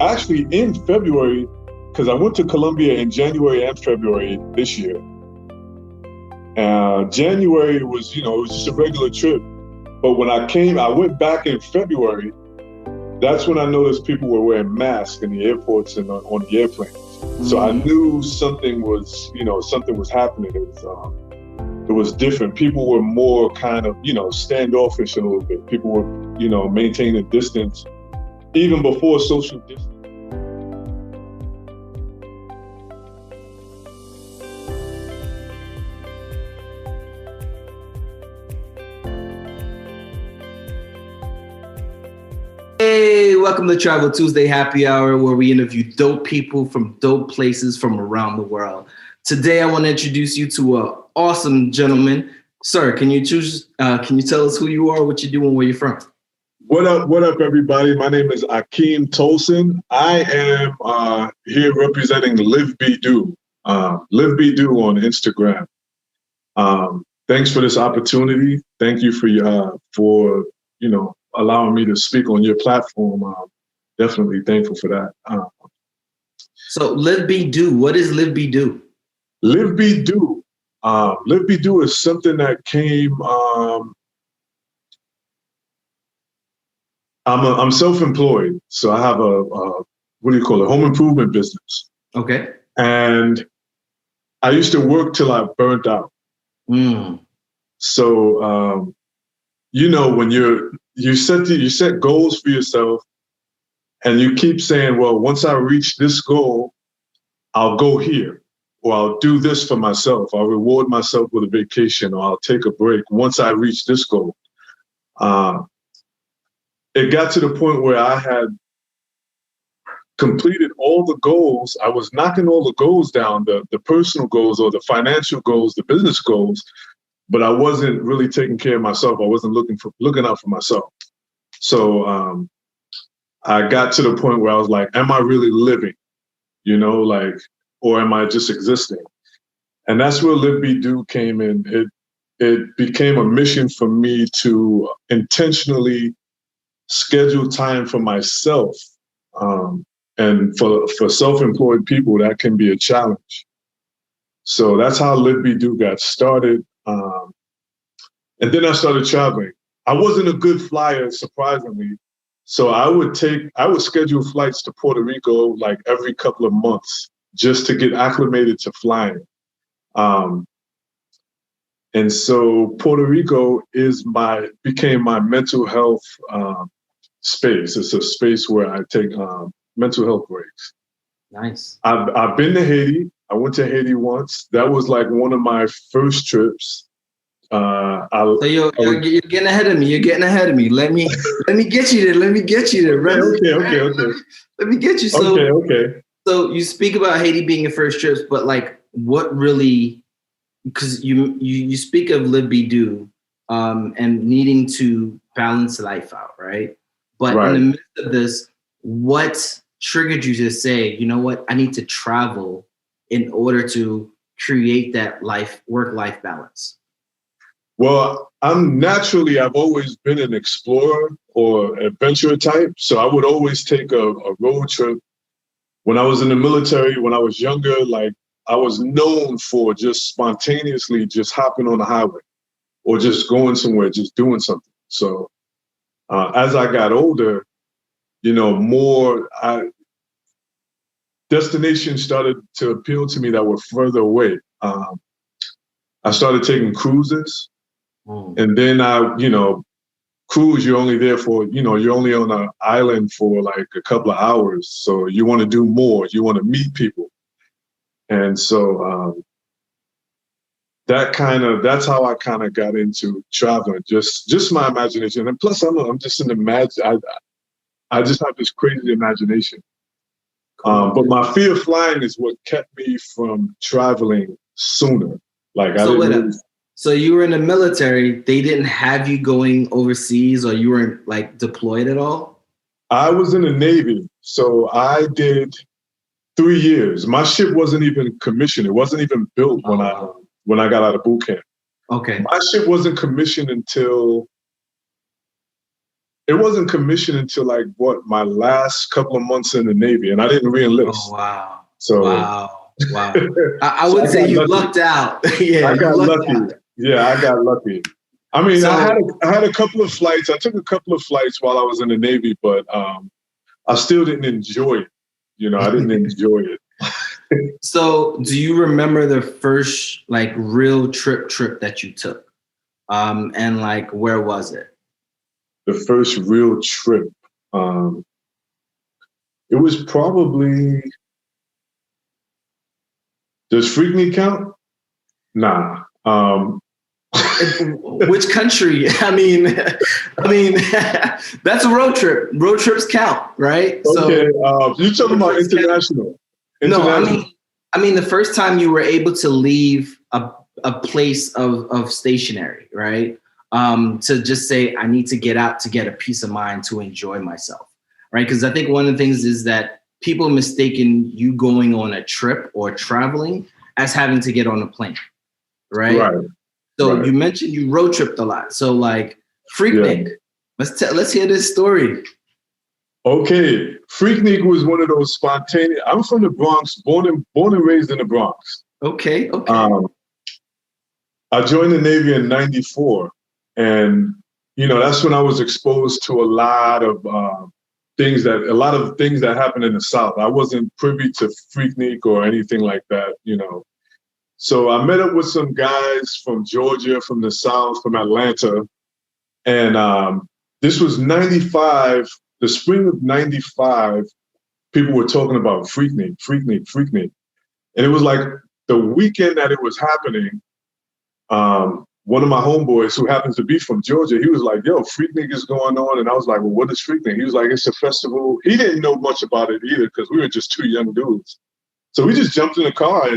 Actually, in February, because I went to Colombia in January and February this year. January was, it was just a regular trip. But when I went back in February. That's when I noticed people were wearing masks in the airports and on the airplanes. So I knew something was happening. It was different. People were more kind of, standoffish a little bit. People were, maintaining distance, even before social distance. Hey, welcome to Travel Tuesday Happy Hour, where we interview dope people from dope places from around the world. Today, I want to introduce you to an awesome gentleman. Sir, can you tell us who you are, what you do, and where you're from? What up, everybody? My name is Akeem Tolson. I am here representing Live Be Do, Live Be Do on Instagram. Thanks for this opportunity. Thank you for allowing me to speak on your platform. Definitely thankful for that. So Live Be Do, what is Live Be Do? Live Be Do. Live Be Do is something that came, I'm self-employed. So I have a home improvement business. Okay. And I used to work till I burnt out. So, when you set goals for yourself and you keep saying, well, once I reach this goal, I'll go here, or I'll do this for myself. I'll reward myself with a vacation, or I'll take a break once I reach this goal. It got to the point where I had completed all the goals. I was knocking all the goals down, the personal goals or the financial goals, the business goals, but I wasn't really taking care of myself. I wasn't looking out for myself. So I got to the point where I was like, am I really living? Or am I just existing? And that's where Live Be Do came in. It became a mission for me to intentionally schedule time for myself. And for self-employed people, that can be a challenge. So that's how Live Be Do got started. And then I started traveling. I wasn't a good flyer, surprisingly. So I would schedule flights to Puerto Rico like every couple of months just to get acclimated to flying. And so Puerto Rico became my mental health space. It's a space where I take mental health breaks. Nice. I've been to Haiti. I went to Haiti once. That was like one of my first trips. So you're getting ahead of me. You're getting ahead of me. Let me get you there. Let me get you there. Okay. Let me get you. So, okay. So you speak about Haiti being your first trips, but like, what really? Because you speak of Live Be Do, and needing to balance life out, right? But in the midst of this, what triggered you to say, you know what, I need to travel in order to create that work-life balance? Well, I've always been an explorer or adventurer type. So I would always take a road trip. When I was in the military, when I was younger, like I was known for just spontaneously just hopping on the highway or just going somewhere, just doing something. So as I got older, destinations started to appeal to me that were further away. I started taking cruises. And then cruise, you're only there for, you're only on an island for like a couple of hours. So you want to do more. You want to meet people. And so that's how I kind of got into traveling, just my imagination. And plus I'm just I just have this crazy imagination. But my fear of flying is what kept me from traveling sooner. So you were in the military, they didn't have you going overseas, or you weren't like deployed at all? I was in the Navy. So I did 3 years. My ship wasn't even commissioned. It wasn't even built when I got out of boot camp. Okay. My ship wasn't commissioned until it wasn't commissioned until like my last couple of months in the Navy, and I didn't Oh, re-enlist. wow. So wow. I so would say you lucky. lucked out. Yeah, I you got lucked lucky. out. Yeah, I got lucky. I mean, So, I had a couple of flights. I took a couple of flights while I was in the Navy, but I still didn't enjoy it. You know, I didn't enjoy it. so do you remember the first like real trip that you took? And like, where was it? The first real trip. It was probably, does Freaknik count? Nah. Which country? I mean, that's a road trip. Road trips count, right? Okay, So you're talking about international. no, International. I mean, the first time you were able to leave a place of stationary, right? To just say, I need to get out to get a peace of mind to enjoy myself, right? Because I think one of the things is that people mistaken you going on a trip or traveling as having to get on a plane, right? Right. So right. you mentioned you road tripped a lot. So like Freaknik, let's hear this story. Okay, Freaknik was one of those spontaneous. I'm from the Bronx, born and raised in the Bronx. Okay. I joined the Navy in '94, and that's when I was exposed to a lot of things that happened in the South. I wasn't privy to Freaknik or anything like that. So I met up with some guys from Georgia, from the South, from Atlanta, and this was '95. The spring of '95, people were talking about Freaknik. And it was like the weekend that it was happening, one of my homeboys who happens to be from Georgia, he was like, yo, Freaknik is going on. And I was like, well, what is Freaknik? He was like, it's a festival. He didn't know much about it either because we were just two young dudes. So we just jumped in the car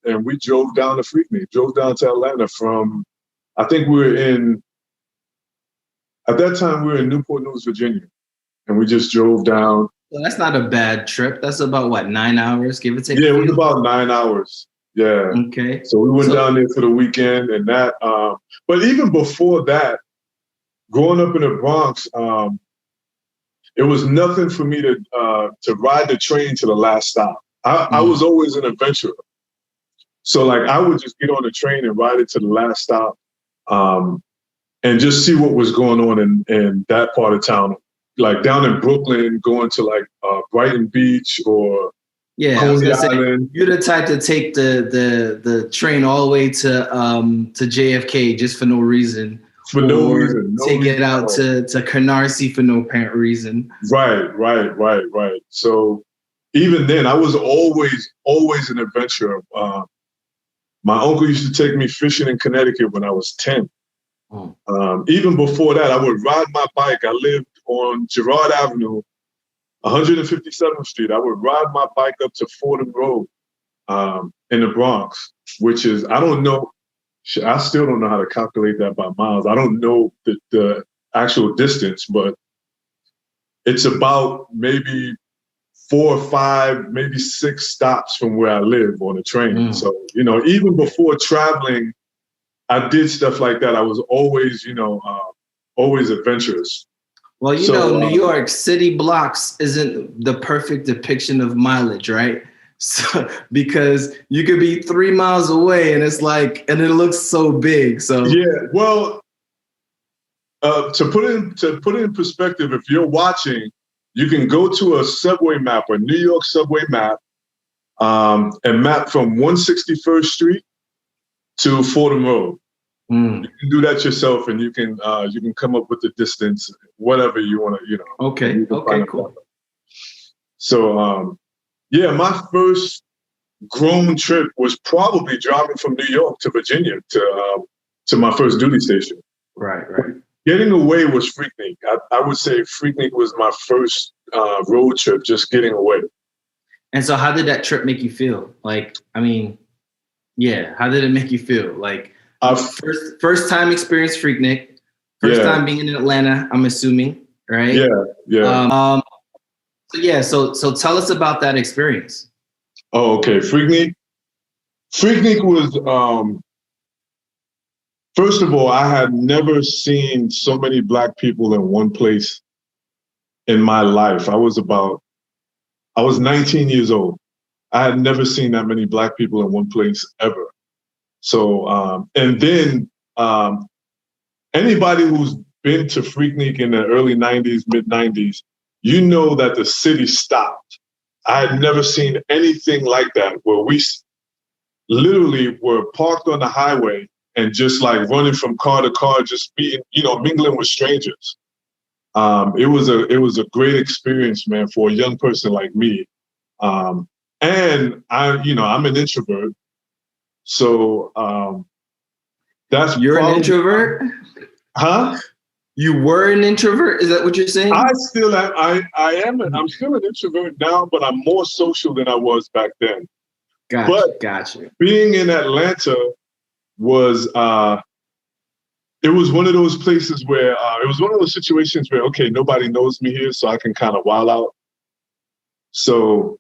and we drove down to Freaknik, drove down to Atlanta from, I think at that time we were in Newport News, Virginia. And we just drove down. Well, that's not a bad trip. That's about what, 9 hours, give or take? Yeah, it was about 9 hours. Yeah. Okay. So we went down there for the weekend and that. But even before that, growing up in the Bronx, it was nothing for me to ride the train to the last stop. I was always an adventurer. So like I would just get on the train and ride it to the last stop and just see what was going on in that part of town. Like down in Brooklyn, going to like Brighton Beach or Coney Island. You're the type to take the train all the way to JFK just for no reason. For no reason. Take it out to Canarsie for no apparent reason. Right. So even then, I was always an adventurer. My uncle used to take me fishing in Connecticut when I was 10. Even before that, I would ride my bike. I lived on Girard Avenue, 157th Street. I would ride my bike up to Fordham Road in the Bronx, which is, I don't know, I still don't know how to calculate that by miles. I don't know the actual distance, but it's about maybe 4 or 5, maybe 6 stops from where I live on a train. So, even before traveling, I did stuff like that. I was always, always adventurous. Well, New York city blocks isn't the perfect depiction of mileage, right? So, because you could be 3 miles away and it's like, and it looks so big. So yeah, well, to put it in perspective, if you're watching, you can go to a subway map, a New York subway map, and map from 161st Street to Fordham Road. You can do that yourself, and you can come up with the distance, whatever you want to, Okay, cool. So, my first grown trip was probably driving from New York to Virginia to my first duty station. Right. Getting away was Freaknik. I would say Freaknik was my first road trip, just getting away. And so how did that trip make you feel? Like, I mean, how did it make you feel? Like, first time experience Freaknik, first time being in Atlanta, I'm assuming, right? Yeah. So tell us about that experience. Oh, okay. Freaknik was First of all, I had never seen so many Black people in one place in my life. I was 19 years old. I had never seen that many Black people in one place ever. So, and then anybody who's been to Freaknik in the early 90s, mid 90s, you know that the city stopped. I had never seen anything like that, where we literally were parked on the highway and just like running from car to car, just being, mingling with strangers. It was a great experience, man, for a young person like me. And I'm an introvert. So that's You're an introvert? Huh? You were an introvert? Is that what you're saying? I still am. I'm still an introvert now, but I'm more social than I was back then. Gotcha. Being in Atlanta was it was one of those places where it was one of those situations where, okay, nobody knows me here, so I can kind of wild out. So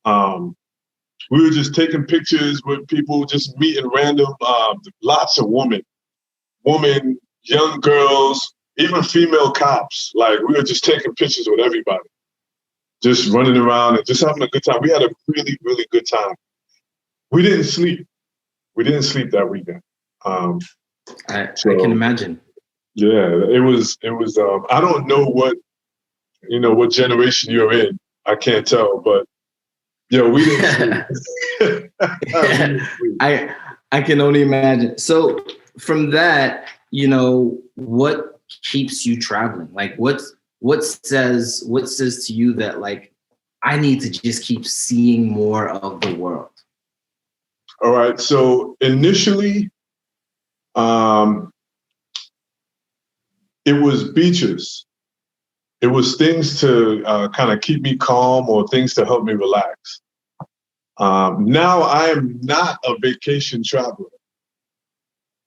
we were just taking pictures with people, just meeting random, lots of women, young girls, even female cops. Like, we were just taking pictures with everybody, just running around and just having a good time. We had a really, really good time. We didn't sleep. That weekend. I can imagine. Yeah, it was. I don't know what generation you're in. I can't tell, but yeah, we didn't sleep. I can only imagine. So from that, what keeps you traveling? Like, what says to you that, like, I need to just keep seeing more of the world? All right. So initially, it was beaches. It was things to kind of keep me calm or things to help me relax. Now I am not a vacation traveler.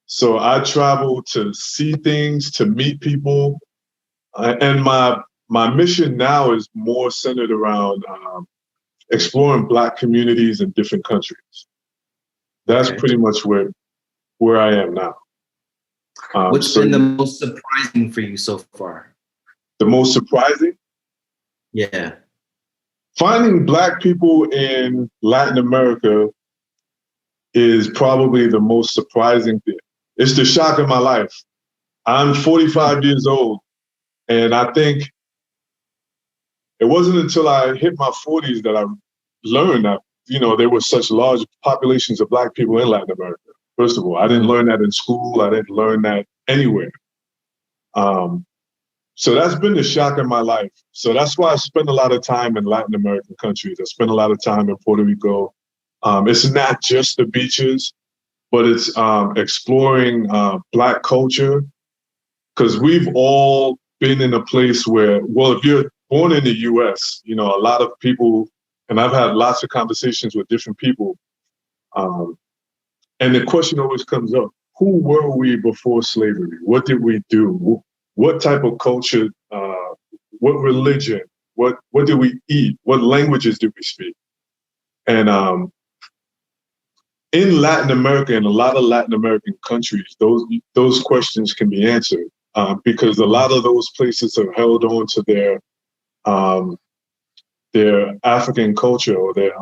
So I travel to see things, to meet people. And my mission now is more centered around exploring Black communities in different countries. That's pretty much where I am now. What's been the most surprising for you so far? The most surprising? Yeah. Finding Black people in Latin America is probably the most surprising thing. It's the shock of my life. I'm 45 years old, and I think it wasn't until I hit my 40s that I learned that, there were such large populations of Black people in Latin America. First of all, I didn't learn that in school. I didn't learn that anywhere. So that's been the shock of my life. So that's why I spend a lot of time in Latin American countries. I spend a lot of time in Puerto Rico. It's not just the beaches, but it's exploring Black culture. Because we've all been in a place where, well, if you're born in the US, a lot of people, and I've had lots of conversations with different people, and the question always comes up, who were we before slavery? What did we do? What type of culture, what religion, what did we eat? What languages did we speak? And in Latin America and a lot of Latin American countries, those questions can be answered because a lot of those places have held on to their African culture or their,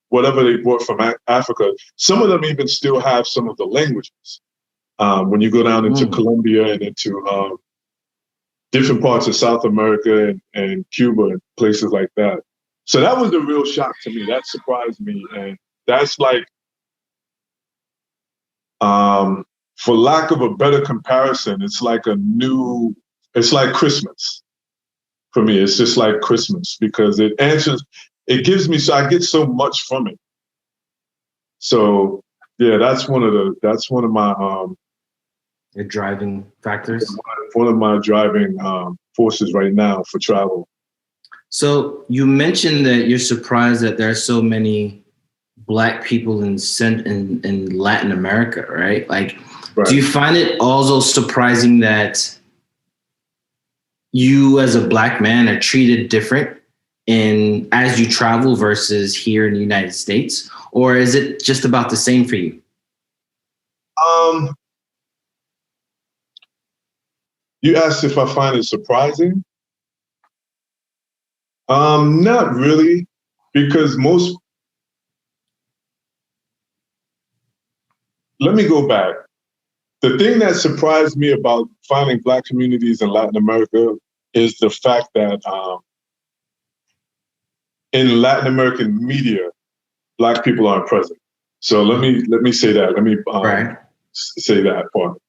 whatever they brought from Africa. Some of them even still have some of the languages. When you go down into Colombia and into different parts of South America and Cuba and places like that. So that was a real shock to me. That surprised me. And that's like, for lack of a better comparison, it's like Christmas. For me, it's just like Christmas because it gives me, so I get so much from it. So yeah, that's one of my, your driving factors? One of my driving forces right now for travel. So you mentioned that you're surprised that there are so many Black people in Latin America, right? Like, right. Do you find it also surprising that you as a Black man are treated different as you travel versus here in the United States? Or is it just about the same for you? You asked if I find it surprising. Not really, because let me go back. The thing that surprised me about finding Black communities in Latin America is the fact that in Latin American media, Black people aren't present. So let me say that. Let me say that part.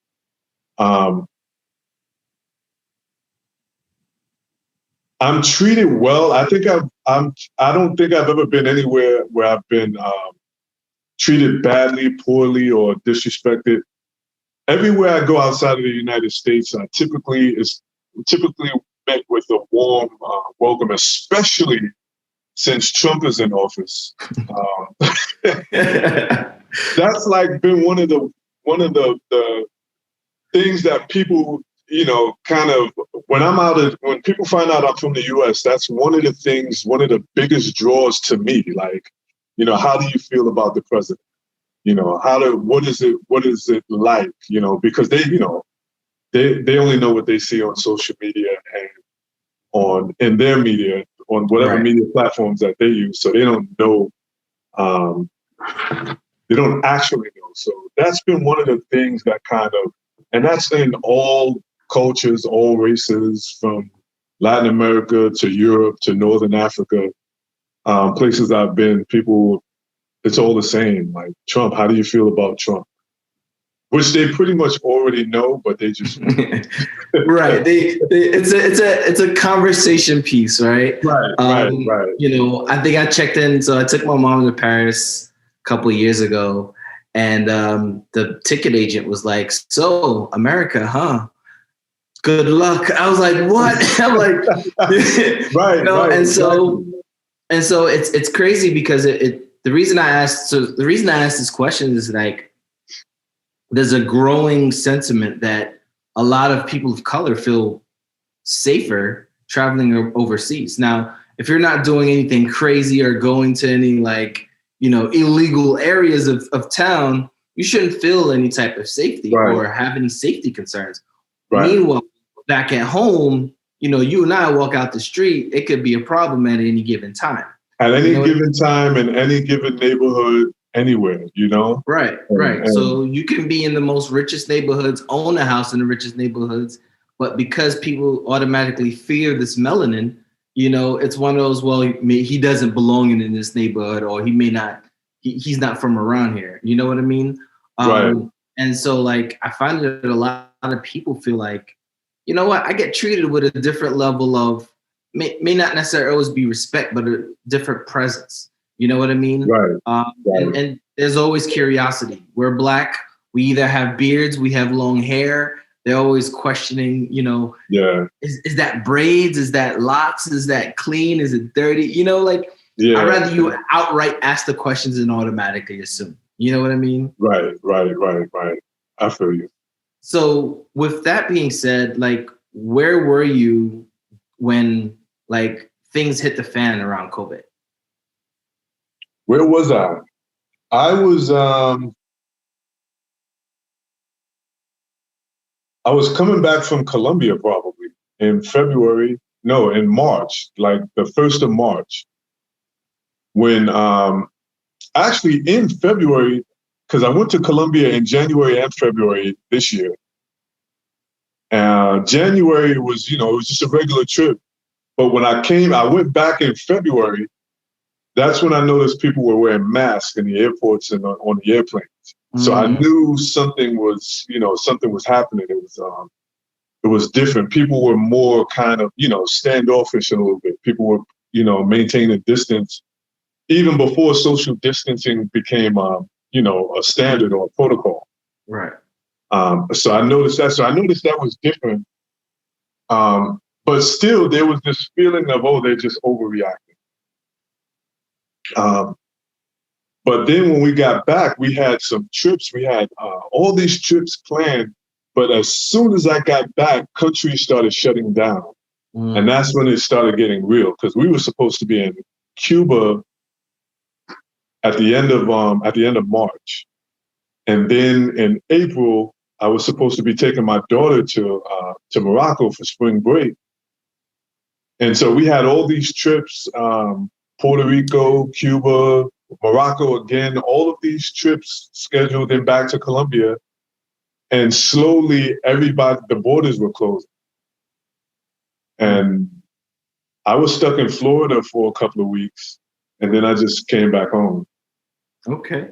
I'm treated well. I don't think I've ever been anywhere where I've been treated badly, poorly, or disrespected. Everywhere I go outside of the United States, I typically met with a warm welcome, especially since Trump is in office. That's like been one of the things that people, kind of, when people find out I'm from the US, that's one of the biggest draws to me. Like, how do you feel about the president? What is it like? Because they only know what they see on social media and in their media, on whatever media platforms that they use. So they don't know, they don't actually know. So that's been one of the things that and that's in all cultures, all races, from Latin America to Europe to Northern Africa, places I've been, people, it's all the same. Like, Trump, how do you feel about Trump? Which they pretty much already know, but they just right. It's a conversation piece, right? Right. I think I checked in. So I took my mom to Paris a couple of years ago, and the ticket agent was like, "So America, huh? Good luck." I was like, "What?" I'm like, right. And so it's crazy because the reason I asked this question is like, there's a growing sentiment that a lot of people of color feel safer traveling overseas. Now, if you're not doing anything crazy or going to any illegal areas of town, you shouldn't feel any type of safety or have any safety concerns. Right. Meanwhile, back at home, you and I walk out the street, it could be a problem at any given time. At any given time, in any given neighborhood, anywhere, Right. So you can be in the most richest neighborhoods, own a house in the richest neighborhoods, but because people automatically fear this melanin, it's one of those, well, he doesn't belong in this neighborhood, or he may not, he's not from around here. You know what I mean? Right. And so, like, I find that a lot of people feel like, you know what, I get treated with a different level of, may not necessarily always be respect, but a different presence. You know what I mean? Right. And there's always curiosity. We're Black. We either have beards, we have long hair. They're always questioning, is that braids? Is that locks? Is that clean? Is it dirty? I'd rather you outright ask the questions and automatically assume. You know what I mean? Right. I feel you. So with that being said, like, where were you when things hit the fan around COVID? Where was I? I was coming back from Colombia probably in March, like the 1st of March, when actually in February, because I went to Colombia in January and February this year. January was, it was just a regular trip. But when I went back in February, that's when I noticed people were wearing masks in the airports and on the airplanes. So I knew something was happening. It was different. People were more kind of, standoffish a little bit. People were, maintaining distance even before social distancing became, a standard or a protocol. Right. So I noticed that. So I noticed that was different. But still, there was this feeling of, they're just overreacting. But then when we got back, we had some trips. We had all these trips planned. But as soon as I got back, countries started shutting down. And that's when it started getting real, because we were supposed to be in Cuba at the end of March. And then in April, I was supposed to be taking my daughter to Morocco for spring break. And so we had all these trips, Puerto Rico, Cuba, Morocco again, all of these trips scheduled and back to Colombia. And slowly the borders were closing. And I was stuck in Florida for a couple of weeks. And then I just came back home. Okay.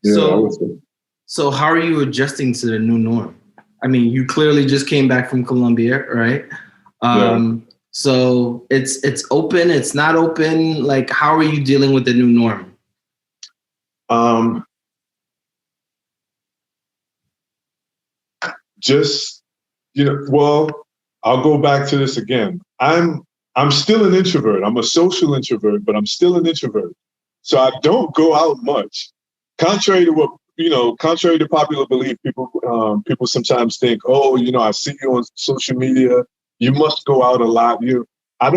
Yeah, so how are you adjusting to the new norm? I mean, you clearly just came back from Colombia, right? yeah. So it's open, it's not open. Like, how are you dealing with the new norm? Just, well, I'll go back to this again. I'm still an introvert. I'm a social introvert, but I'm still an introvert. So I don't go out much. Contrary to popular belief, people sometimes think, oh, I see you on social media. You must go out a lot. I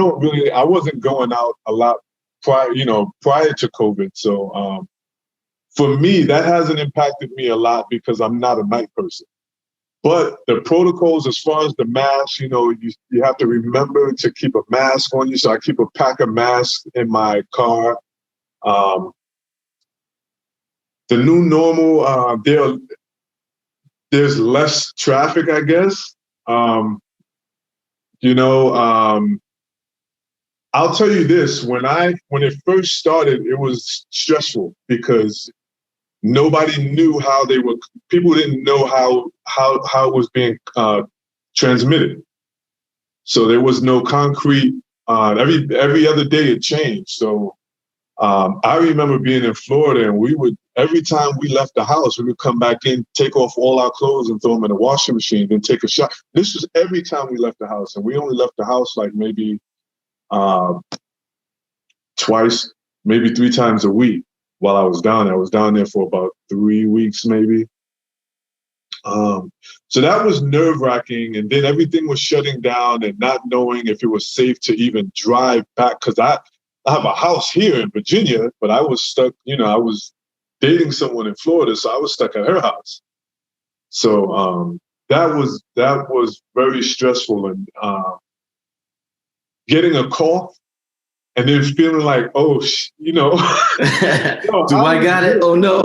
wasn't going out a lot prior to COVID. So for me, that hasn't impacted me a lot because I'm not a night person. But the protocols, as far as the mask, you have to remember to keep a mask on you. So I keep a pack of masks in my car. The new normal, there's less traffic, I guess. I'll tell you this: when it first started, it was stressful because nobody knew how people didn't know how it was being transmitted. So there was no concrete. Every other day it changed. So I remember being in Florida, and every time we left the house, we would come back in, take off all our clothes and throw them in the washing machine, then take a shower. This was every time we left the house, and we only left the house like maybe twice, maybe 3 times a week while I was down there. I was down there for about 3 weeks, maybe. So that was nerve-wracking, and then everything was shutting down and not knowing if it was safe to even drive back, because I have a house here in Virginia, but I was stuck, I was dating someone in Florida, so I was stuck at her house. So that was very stressful, and getting a cough and then feeling like, oh, Do I got it? Oh no.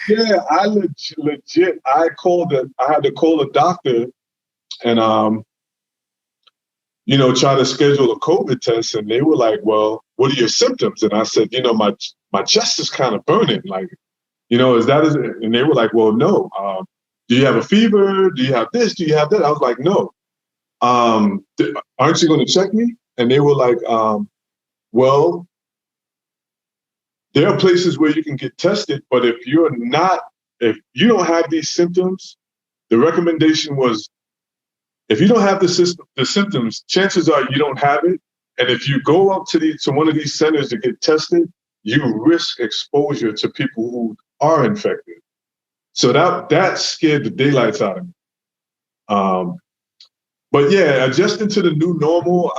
Yeah, I legit. I had to call a doctor and try to schedule a COVID test, and they were like, "Well, what are your symptoms?" And I said, my chest is kind of burning. Like, is it? And they were like, "Well, no. Do you have a fever? Do you have this? Do you have that?" I was like, "No. Aren't you going to check me?" And they were like, "Well, there are places where you can get tested, but if you don't have these symptoms, the recommendation was, if you don't have the symptoms, chances are you don't have it. And if you go up to one of these centers to get tested, you risk exposure to people who are infected." So that scared the daylights out of me. But yeah, adjusting to the new normal,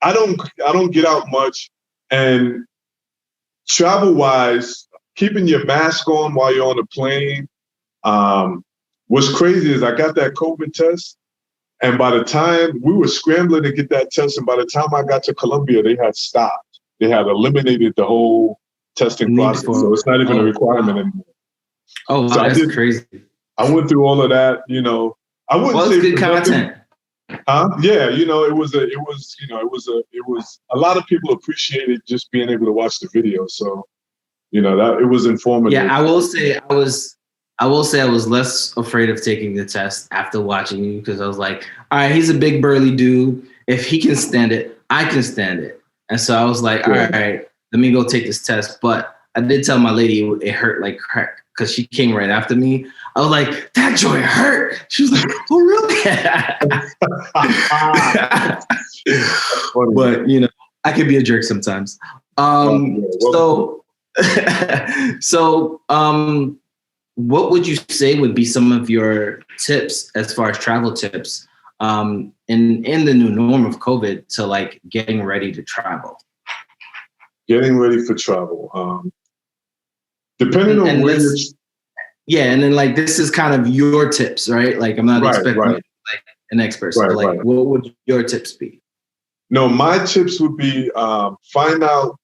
I don't get out much, and travel-wise, keeping your mask on while you're on the plane. What's crazy is I got that COVID test, and by the time we were scrambling to get that test, and by the time I got to Colombia, they had stopped. They had eliminated the whole testing process, so it's not even a requirement anymore. Oh, wow, so that's crazy. I went through all of that. I wouldn't say good content. Yeah, it was a lot of people appreciated just being able to watch the video. So, that it was informative. Yeah, I will say I was less afraid of taking the test after watching you, because I was like, all right, he's a big burly dude. If he can stand it, I can stand it. And so I was like, all right, let me go take this test. But I did tell my lady it hurt like crack, because she came right after me. I was like, that joint hurt. She was like, oh, really? But, I could be a jerk sometimes. What would you say would be some of your tips as far as travel tips in the new norm of COVID to like getting ready to travel? Getting ready for travel. Depending on where Yeah, and then like this is kind of your tips, right? Like I'm not expecting you to be like an expert. So like what would your tips be? No, my tips would be find out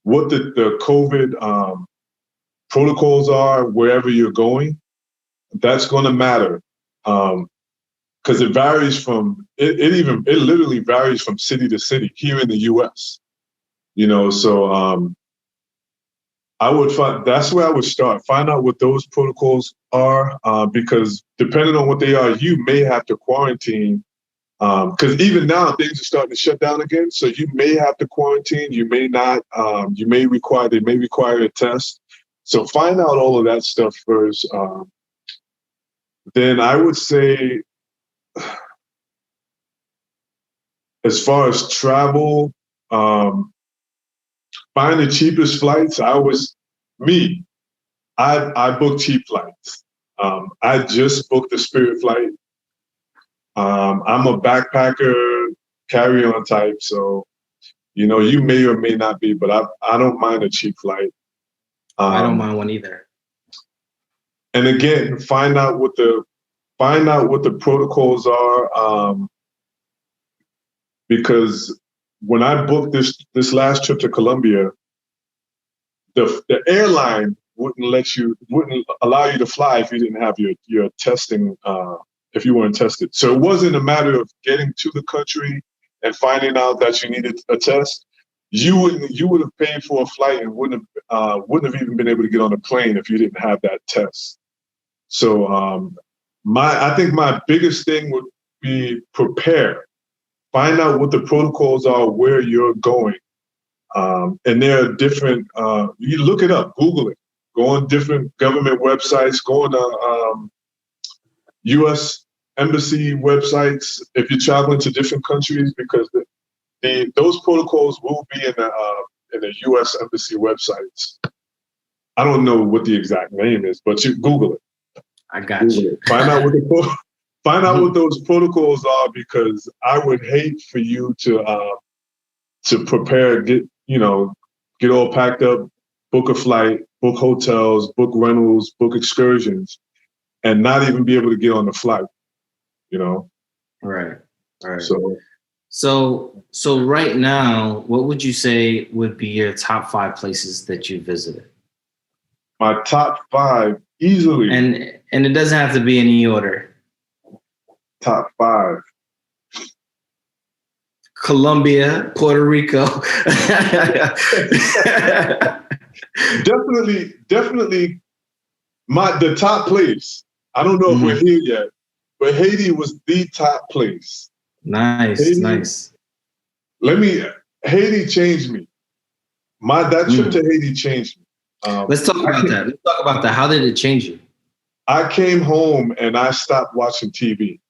what the COVID protocols are wherever you're going. That's going to matter because it varies from it literally varies from city to city here in the U.S. You know, so I would find that's where I would start. Find out what those protocols are because depending on what they are, you may have to quarantine. Because even now things are starting to shut down again, so you may have to quarantine. You may not. They may require a test. So find out all of that stuff first. Then I would say, as far as travel, find the cheapest flights. I book cheap flights. I just booked the Spirit flight. I'm a backpacker, carry-on type, so you know you may or may not be, but I don't mind a cheap flight. I don't mind one either. And again, find out what the protocols are, because when I booked this last trip to Colombia, the airline wouldn't allow you to fly if you didn't have your testing, if you weren't tested. So it wasn't a matter of getting to the country and finding out that you needed a test. You would have paid for a flight and wouldn't have even been able to get on a plane if you didn't have that test. So I think my biggest thing would be prepare. Find out what the protocols are where you're going. And there are different, you look it up, Google it, go on different government websites, go on U.S. embassy websites if you're traveling to different countries, because those protocols will be in the U.S. embassy websites. I don't know what the exact name is, but you Google it. I got you. Find out what those protocols are, because I would hate for you to prepare, get all packed up, book a flight, book hotels, book rentals, book excursions, and not even be able to get on the flight. You know. Right. So right now, what would you say would be your top 5 places that you visited? My top 5 easily. And it doesn't have to be in any order. Top 5. Colombia, Puerto Rico. Definitely the top place. I don't know if we're here yet, but Haiti was the top place. Nice. Haiti changed me. That trip to Haiti changed me. Let's talk about that. How did it change you? I came home and I stopped watching TV.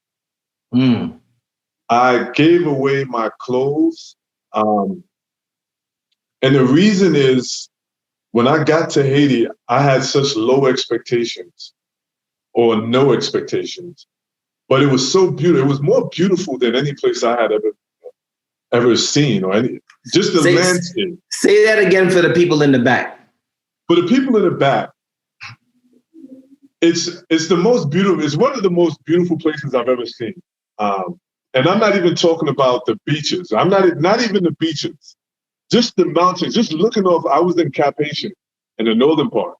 I gave away my clothes. And the reason is, when I got to Haiti, I had such low expectations or no expectations, but it was so beautiful. It was more beautiful than any place I had ever seen, or just the landscape. Say that again for the people in the back. For the people in the back, it's the most beautiful. It's one of the most beautiful places I've ever seen. And I'm not even talking about the beaches. I'm not even the beaches. Just the mountains, just looking off. I was in Cap Haitian in the northern part,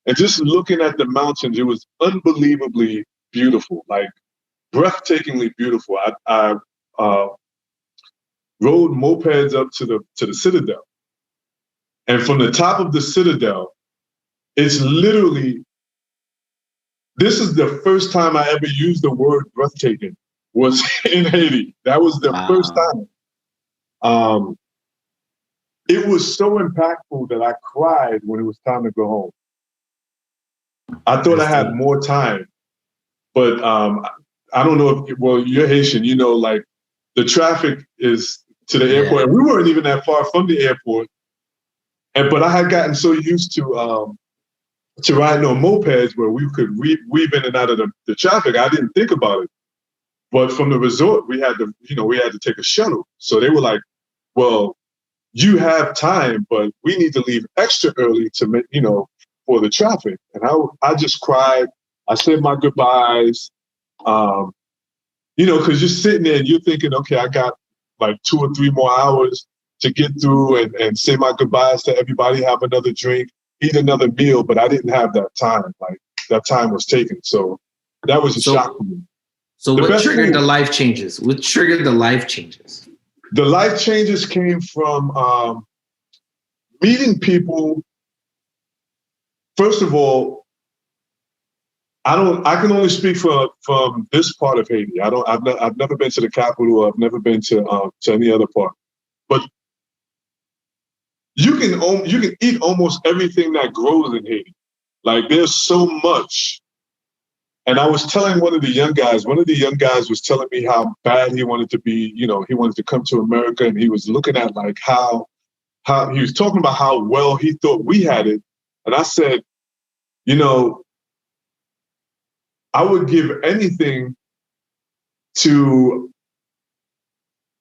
and just looking at the mountains, it was unbelievably beautiful, like breathtakingly beautiful. I rode mopeds up to the Citadel, and from the top of the Citadel, it's literally. This is the first time I ever used the word breathtaking. Was in Haiti. That was the first time. It was so impactful that I cried when it was time to go home. I thought I had more time, but I don't know if, well, you're Haitian, like the traffic is to the airport. And we weren't even that far from the airport. But I had gotten so used to riding on mopeds where we could weave in and out of the traffic. I didn't think about it. But from the resort, we had to take a shuttle. So they were like, well, you have time, but we need to leave extra early to make, for the traffic. And I just cried. I said my goodbyes. You know, because you're sitting there and you're thinking, okay, I got like 2 or 3 more hours to get through and say my goodbyes to everybody, have another drink, eat another meal, but I didn't have that time. Like that time was taken. So that was a shock for me. So what triggered the life changes? What triggered the life changes? The life changes came from meeting people. First of all, I can only speak from this part of Haiti. I've never been to the capital. I've never been to any other part. But you can eat almost everything that grows in Haiti. Like there's so much. And I was telling one of the young guys was telling me how bad he wanted to be, you know, he wanted to come to America, and he was looking at like how he was talking about how well he thought we had it. And I said, you know, I would give anything to,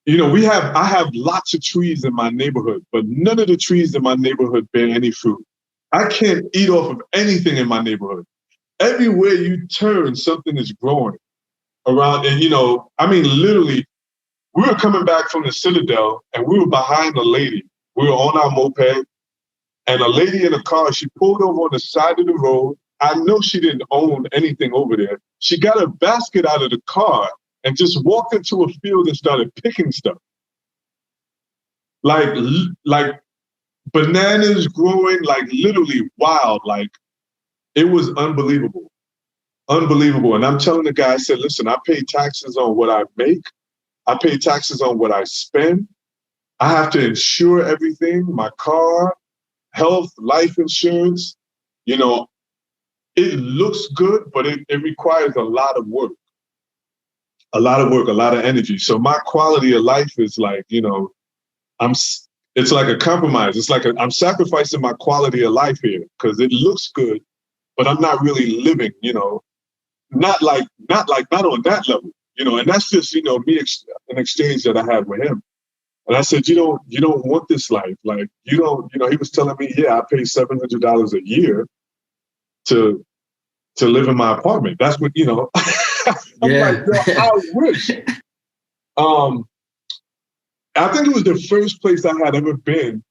you know, I have lots of trees in my neighborhood, but none of the trees in my neighborhood bear any fruit. I can't eat off of anything in my neighborhood. Everywhere you turn, something is growing around. And, you know, I mean, literally, we were coming back from the Citadel and we were behind a lady. We were on our moped and a lady in a car, she pulled over on the side of the road. I know she didn't own anything over there. She got a basket out of the car and just walked into a field and started picking stuff. Like bananas growing, like literally wild. Like it was unbelievable. Unbelievable. And I'm telling the guy, I said, listen, I pay taxes on what I make. I pay taxes on what I spend. I have to insure everything, my car, health, life insurance. You know, it looks good, but it requires a lot of work. A lot of work, a lot of energy. So my quality of life is like, you know, it's like a compromise. It's like I'm sacrificing my quality of life here because it looks good, but I'm not really living, you know, not on that level, you know, and that's just, you know, an exchange that I had with him. And I said, you don't want this life. Like, you don't, you know, he was telling me, yeah, I pay $700 a year to live in my apartment. That's what, you know, I'm like, yo, I wish. I think it was the first place I had ever been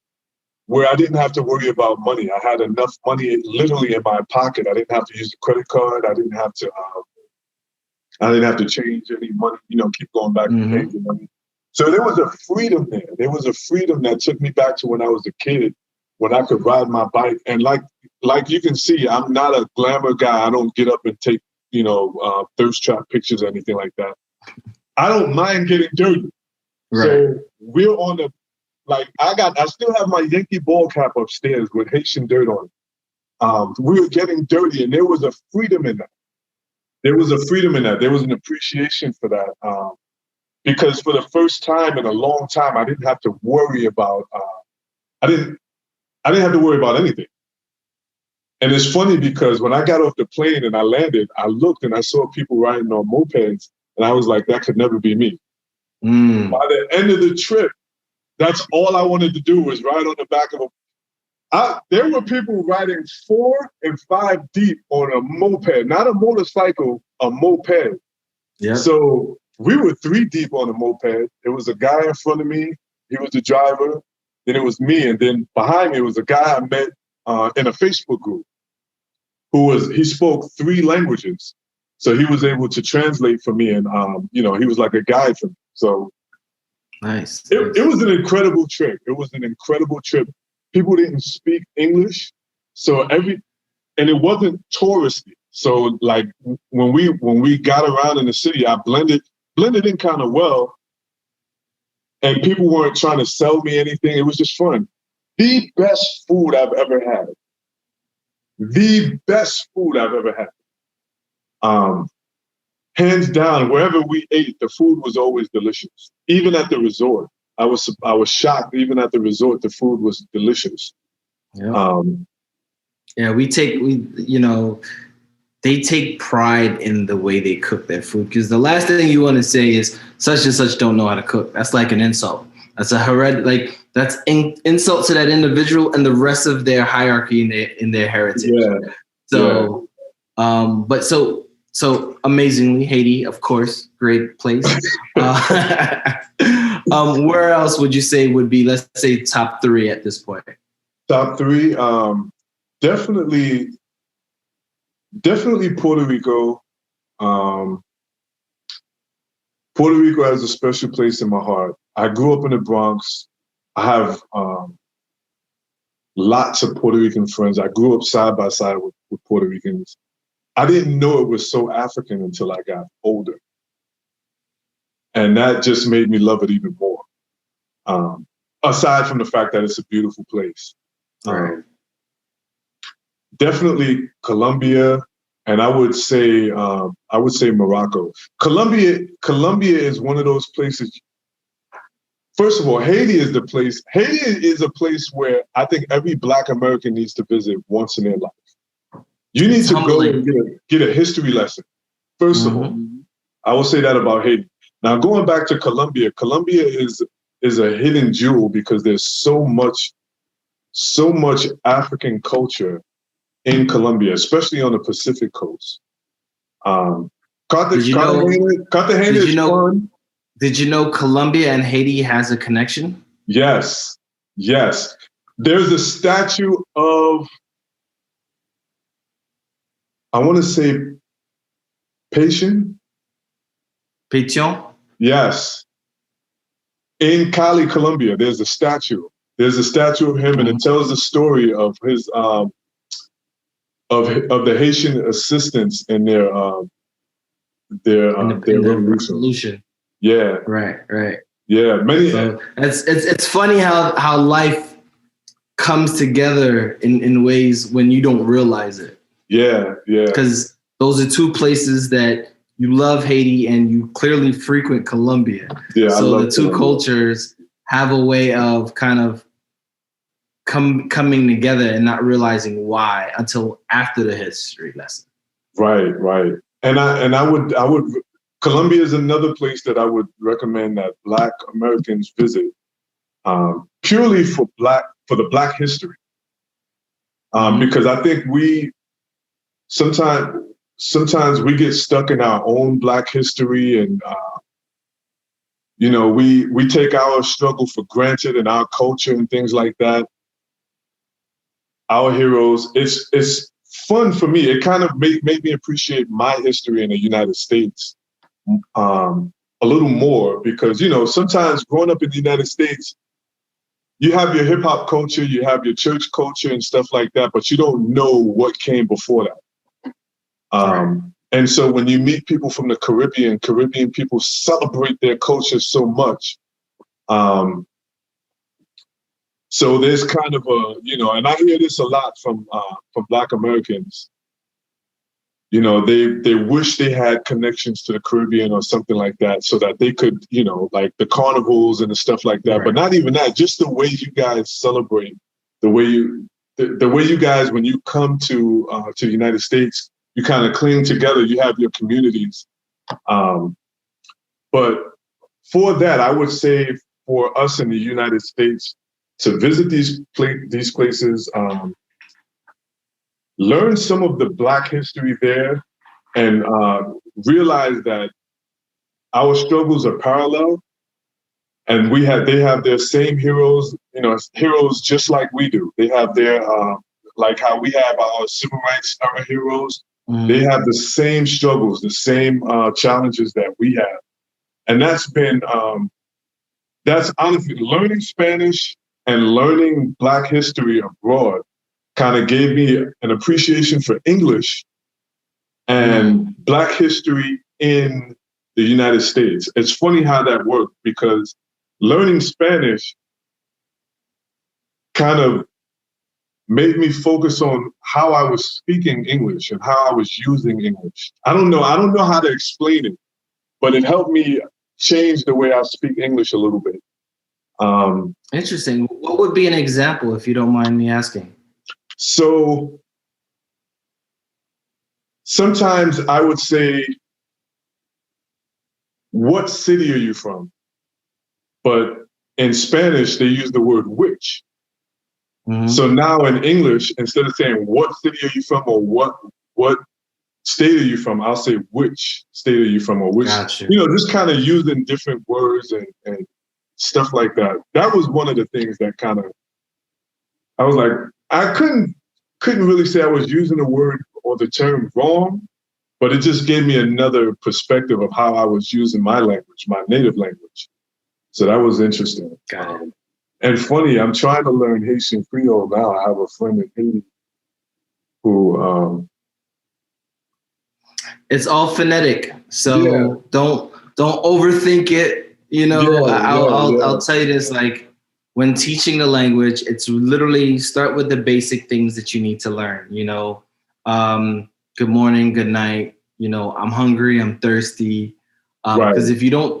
where I didn't have to worry about money. I had enough money literally in my pocket. I didn't have to use a credit card. I didn't have to change any money, you know, keep going back and changing money. So there was a freedom there. There was a freedom that took me back to when I was a kid, when I could ride my bike. And like you can see, I'm not a glamour guy. I don't get up and take, you know, thirst trap pictures or anything like that. I don't mind getting dirty. Right. So we're on the, like, I still have my Yankee ball cap upstairs with Haitian dirt on it. We were getting dirty, and there was a freedom in that. There was a freedom in that. There was an appreciation for that. Because for the first time in a long time, I didn't have to worry about, I didn't have to worry about anything. And it's funny because when I got off the plane and I landed, I looked and I saw people riding on mopeds, and I was like, that could never be me. By the end of the trip, that's all I wanted to do was ride on the back of there were people riding 4 and 5 deep on a moped, not a motorcycle, a moped. Yeah. So we were 3 deep on a moped. It was a guy in front of me. He was the driver. Then it was me. And then behind me was a guy I met in a Facebook group he spoke 3 languages. So he was able to translate for me. And, you know, he was like a guide for me. So nice. It was an incredible trip. It was an incredible trip. People didn't speak English. So and it wasn't touristy. So like when we got around in the city, I blended in kind of well, and people weren't trying to sell me anything. It was just fun. The best food I've ever had. The best food I've ever had. Hands down, wherever we ate, the food was always delicious. Even at the resort, I was shocked. Even at the resort, the food was delicious. Yeah. They take pride in the way they cook their food, because the last thing you want to say is such and such don't know how to cook. That's like an insult. That's that's insult to that individual and the rest of their hierarchy in their heritage. Yeah. So, so amazingly, Haiti, of course, great place. Where else would you say would be, let's say, top 3 at this point? Top 3, definitely Puerto Rico. Puerto Rico has a special place in my heart. I grew up in the Bronx. I have lots of Puerto Rican friends. I grew up side by side with Puerto Ricans. I didn't know it was so African until I got older. And that just made me love it even more. Aside from the fact that it's a beautiful place. Right. Definitely Colombia, and I would say Morocco. Colombia is one of those places. First of all, Haiti is the place. Haiti is a place where I think every Black American needs to visit once in their life. You need to go and get a history lesson. First of all, I will say that about Haiti. Now, going back to Colombia, Colombia is a hidden jewel because there's so much African culture in Colombia, especially on the Pacific coast. Cartagena is fun. Did you know Colombia and Haiti has a connection? Yes. There's a statue of, I want to say, Pétion? Yes. In Cali, Colombia, there's a statue. There's a statue of him, and it tells the story of his of the Haitian assistance in their revolution. Yeah. Right. Yeah. So it's funny how life comes together in ways when you don't realize it. Yeah. Because those are 2 places that you love, Haiti, and you clearly frequent Colombia. Yeah. So the 2 cultures have a way of kind of coming together and not realizing why until after the history lesson. Right. And I would Colombia is another place that I would recommend that Black Americans visit, purely for the Black history. Because I think we sometimes we get stuck in our own Black history, and we take our struggle for granted and our culture and things like that. Our heroes. It's fun for me. It kind of made me appreciate my history in the United States a little more, because sometimes growing up in the United States, you have your hip hop culture, you have your church culture and stuff like that, but you don't know what came before that. And so when you meet people from the Caribbean people celebrate their culture so much. So there's kind of and I hear this a lot from Black Americans. They wish they had connections to the Caribbean or something like that, so that they could, like the carnivals and the stuff like that. Right. But not even that, just the way you guys celebrate, the way you guys, when you come to the United States, you kind of cling together. You have your communities. But for that, I would say for us in the United States to visit these places, learn some of the Black history there, and realize that our struggles are parallel, and they have their same heroes, heroes just like we do. They have their, like how we have our civil rights era heroes. They have the same struggles, the same challenges that we have. And that's honestly, learning Spanish and learning Black history abroad kind of gave me an appreciation for English and Black history in the United States. It's funny how that worked, because learning Spanish kind of made me focus on how I was speaking English and how I was using English. I don't know how to explain it, but it helped me change the way I speak English a little bit. Interesting. What would be an example, if you don't mind me asking? So sometimes I would say, what city are you from? But in Spanish, they use the word which. Mm-hmm. So now in English, instead of saying what city are you from or what state are you from, I'll say which state are you from or which, just kind of using different words and stuff like that. That was one of the things that kind of, I was like, I couldn't really say I was using the word or the term wrong, but it just gave me another perspective of how I was using my language, my native language. So that was interesting. Got it. And funny, I'm trying to learn Haitian Creole now. I have a friend in Haiti who it's all phonetic, so don't overthink it. I'll tell you this: like when teaching the language, it's literally start with the basic things that you need to learn. Good morning, good night. I'm hungry, I'm thirsty. Because if you don't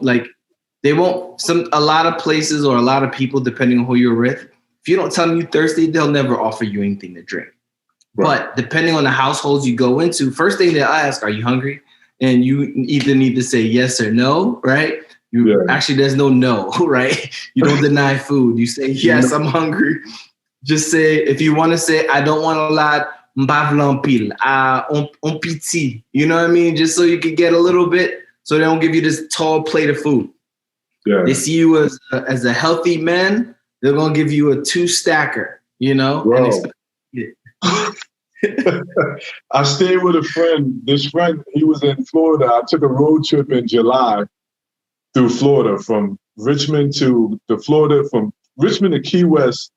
they won't. A lot of places or a lot of people, depending on who you're with, if you don't tell them you're thirsty, they'll never offer you anything to drink. Right. But depending on the households you go into, first thing they'll ask, are you hungry? And you either need to say yes or no, right? Actually, there's no, right? You don't deny food. You say, yes, I'm hungry. Just say, if you want to say, I don't want a lot, m'bavlampil, on piti. You know what I mean? Just so you can get a little bit, so they don't give you this tall plate of food. Yeah. They see you as a healthy man, they're going to give you a 2-stacker, Bro. I stayed with a friend. This friend, he was in Florida. I took a road trip in July through Florida from Richmond to Key West.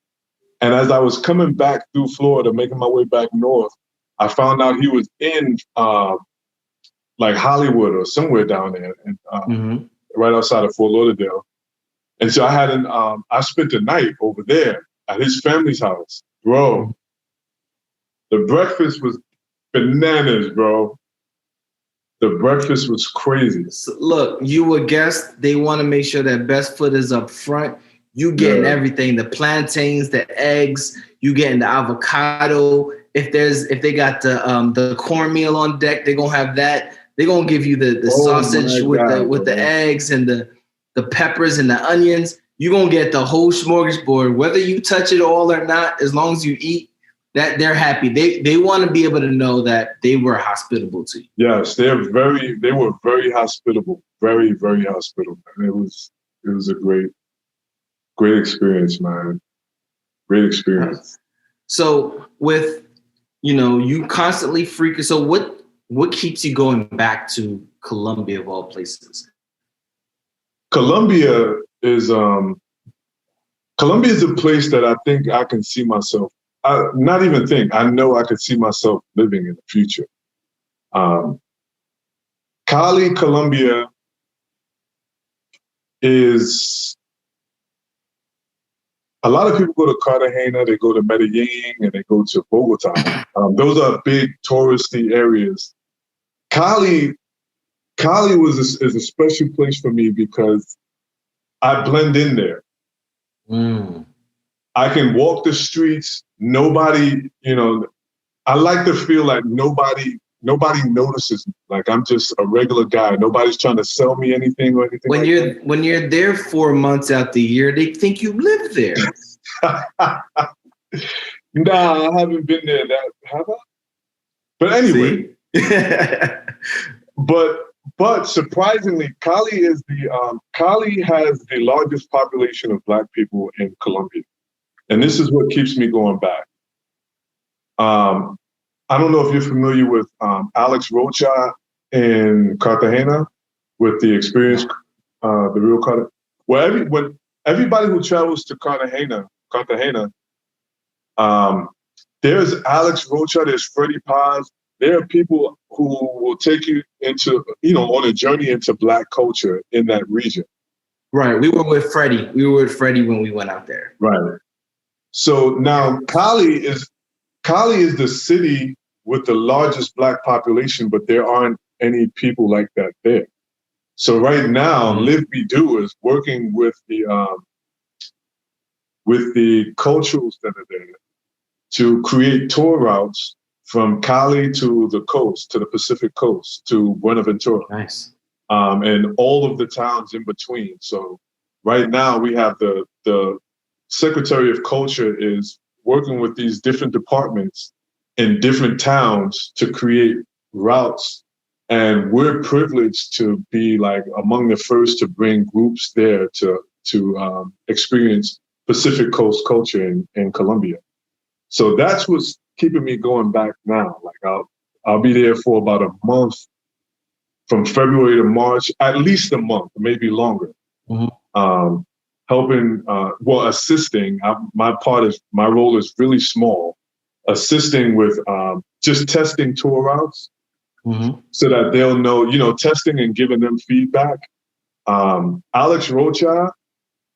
And as I was coming back through Florida, making my way back north, I found out he was in Hollywood or somewhere down there, and right outside of Fort Lauderdale. And so I spent the night over there at his family's house, bro. The breakfast was bananas, bro. The breakfast was crazy. So look, you a guest. They want to make sure that best foot is up front. You getting everything: the plantains, the eggs. You getting the avocado. If they got the cornmeal on deck, they're gonna have that. They're gonna give you the sausage with the eggs and the peppers and the onions. You're gonna get the whole smorgasbord, whether you touch it all or not. As long as you eat. That they're happy. They want to be able to know that they were hospitable to you. Yes, they were very hospitable, very, very hospitable. And it was a great experience, man. Great experience. So with you constantly freaking. So what keeps you going back to Colombia of all places? Colombia is a place that I think I can see myself. Not even think. I know I could see myself living in the future. Cali, Colombia is. A lot of people go to Cartagena, they go to Medellin, and they go to Bogota. Those are big touristy areas. Cali is a special place for me because I blend in there. I can walk the streets. Nobody, I like to feel like nobody notices me. Like I'm just a regular guy. Nobody's trying to sell me anything or anything. When you're there 4 months out the year, they think you live there. Nah, I haven't been there. Have I? But anyway, but surprisingly, Cali has the largest population of Black people in Colombia. And this is what keeps me going back. I don't know if you're familiar with Alex Rocha in Cartagena with the experience, the real Cartagena. When everybody who travels to Cartagena, there's Alex Rocha, there's Freddie Paz. There are people who will take you into, on a journey into Black culture in that region. Right. We were with Freddie. When we went out there. Right. So now Cali is the city with the largest Black population, but there aren't any people like that there. So right now, Live Be Do is working with the cultural center there to create tour routes from Cali to the coast, to the Pacific coast, to Buenaventura. Nice. And all of the towns in between. So right now we have the Secretary of Culture is working with these different departments in different towns to create routes. And we're privileged to be like among the first to bring groups there to experience Pacific Coast culture in Colombia. So that's what's keeping me going back now. Like I'll be there for about a month, from February to March, at least a month, maybe longer. Mm-hmm. Helping, assisting. My role is really small, assisting with just testing tour routes, mm-hmm. so that they'll know, testing and giving them feedback. Alex Rocha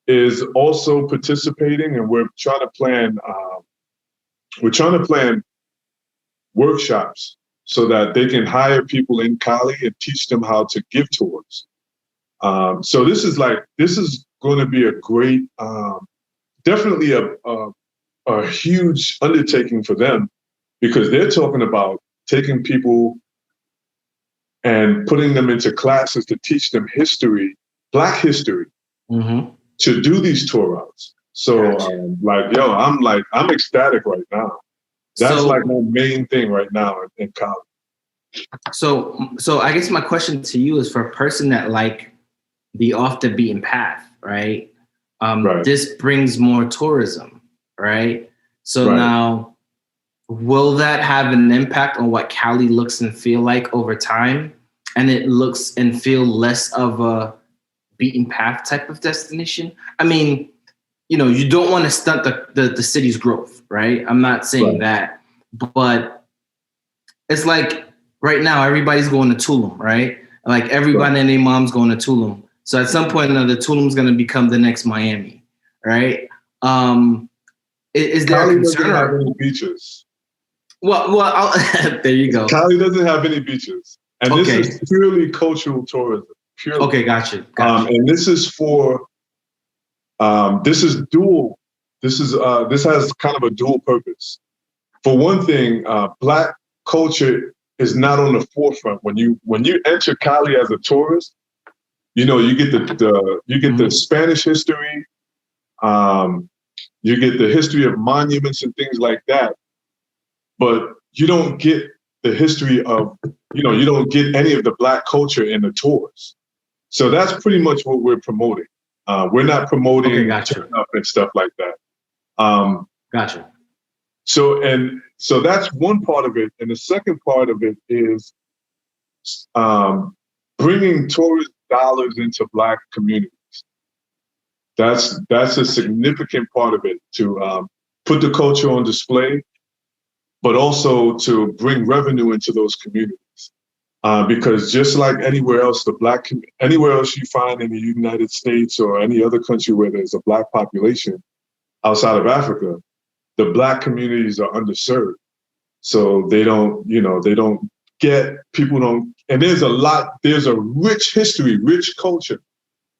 is also participating, and we're trying to plan workshops so that they can hire people in Cali and teach them how to give tours. So this is going to be a great, definitely a huge undertaking for them, because they're talking about taking people and putting them into classes to teach them history, Black history, mm-hmm. to do these tour routes. So I'm ecstatic right now. That's like my main thing right now in college. So I guess my question to you is, for a person that like the off the beaten path, right? Right. This brings more tourism, right? So right. Now, will that have an impact on what Cali looks and feel like over time? And it looks and feel less of a beaten path type of destination? I mean, you don't want to stunt the city's growth, right? I'm not saying that, but it's like right now everybody's going to Tulum, right? Like everybody and their mom's going to Tulum. So at some point or another, Tulum's going to become the next Miami, right? Is there Cali a concern? Doesn't have any beaches. Well, there you go. Cali doesn't have any beaches, and this is purely cultural tourism. Purely. Okay, gotcha. And this is for. This is dual. This has kind of a dual purpose. For one thing, Black culture is not on the forefront. When you enter Cali as a tourist, you get the Spanish history, you get the history of monuments and things like that, but you don't get the history of, you don't get any of the Black culture in the tours. So that's pretty much what we're promoting. We're not promoting turn up and stuff like that. Gotcha. So that's one part of it, and the second part of it is bringing tourist dollars into Black communities. That's a significant part of it, to put the culture on display, but also to bring revenue into those communities. Because just like anywhere else, anywhere else you find in the United States or any other country where there's a Black population outside of Africa, the Black communities are underserved. So they don't get, and there's a rich history, rich culture.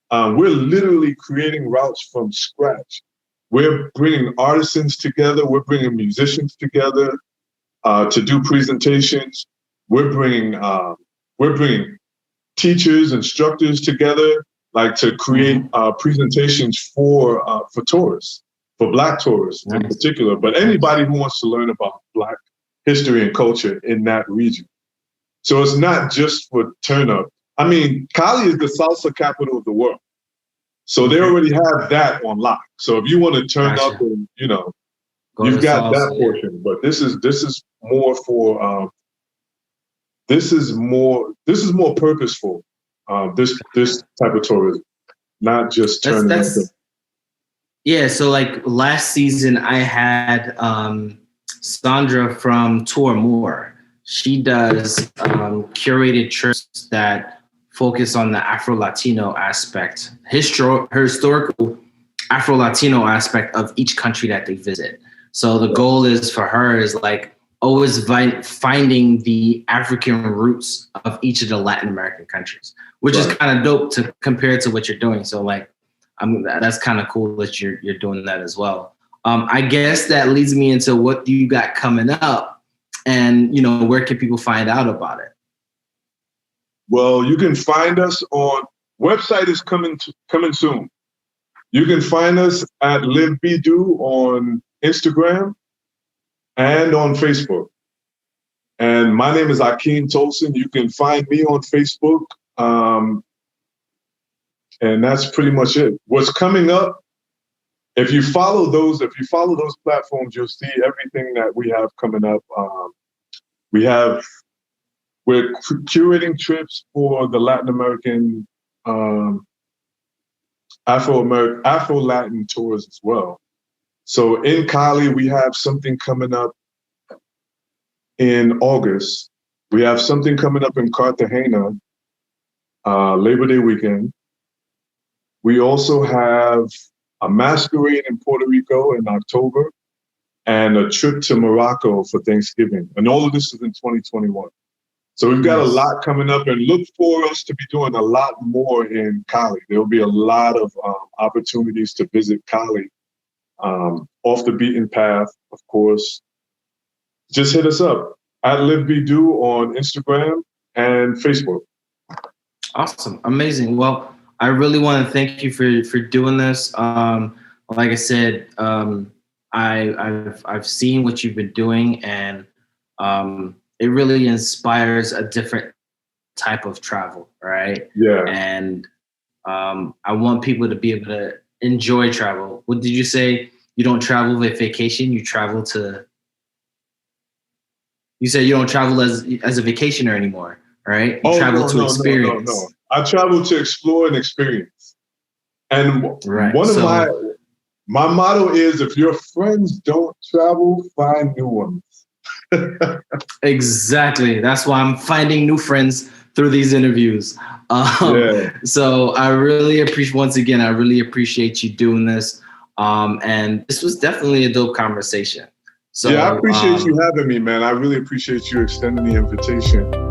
We're literally creating routes from scratch. We're bringing artisans together. We're bringing musicians together to do presentations. We're bringing teachers, instructors together, like to create presentations for tourists, for Black tourists in particular, but anybody who wants to learn about Black history and culture in that region. So it's not just for turn up. I mean, Cali is the salsa capital of the world. So they already have that on lock. So if you want to turn up and, you've got that portion, but this is more for, this is more purposeful. This type of tourism, not just turning up. Yeah. So like last season I had, Sandra from Tour More. She does curated trips that focus on the Afro-Latino aspect, historical Afro-Latino aspect of each country that they visit. So the goal is for her is like always finding the African roots of each of the Latin American countries, which is kind of dope to compare to what you're doing. So like, that's kind of cool that you're doing that as well. I guess that leads me into what do you got coming up, and where can people find out about it? Well, you can find us on website is coming soon. You can find us at Live Be Do on Instagram and on Facebook. And my name is Akeem Tolson. You can find me on Facebook. And that's pretty much it. What's coming up, if you follow those platforms, you'll see everything that we have coming up. We're curating trips for the Latin American, Afro-Latin tours as well. So in Cali, we have something coming up in August. We have something coming up in Cartagena, Labor Day weekend. We also have a masquerade in Puerto Rico in October and a trip to Morocco for Thanksgiving. And all of this is in 2021. So we've got a lot coming up, and look for us to be doing a lot more in Cali. There'll be a lot of opportunities to visit Cali, off the beaten path, of course. Just hit us up at Live Be Do on Instagram and Facebook. Awesome. Amazing. Well, I really want to thank you for doing this. Like I said, I've seen what you've been doing, and it really inspires a different type of travel, right? Yeah. And I want people to be able to enjoy travel. What did you say? You don't travel with vacation, you travel to... You said you don't travel as a vacationer anymore, right? You travel to experience. No. I travel to explore and experience. And one of my motto is, if your friends don't travel, find new ones. Exactly. That's why I'm finding new friends through these interviews. So I really appreciate you doing this. And this was definitely a dope conversation. So yeah, I appreciate you having me, man. I really appreciate you extending the invitation.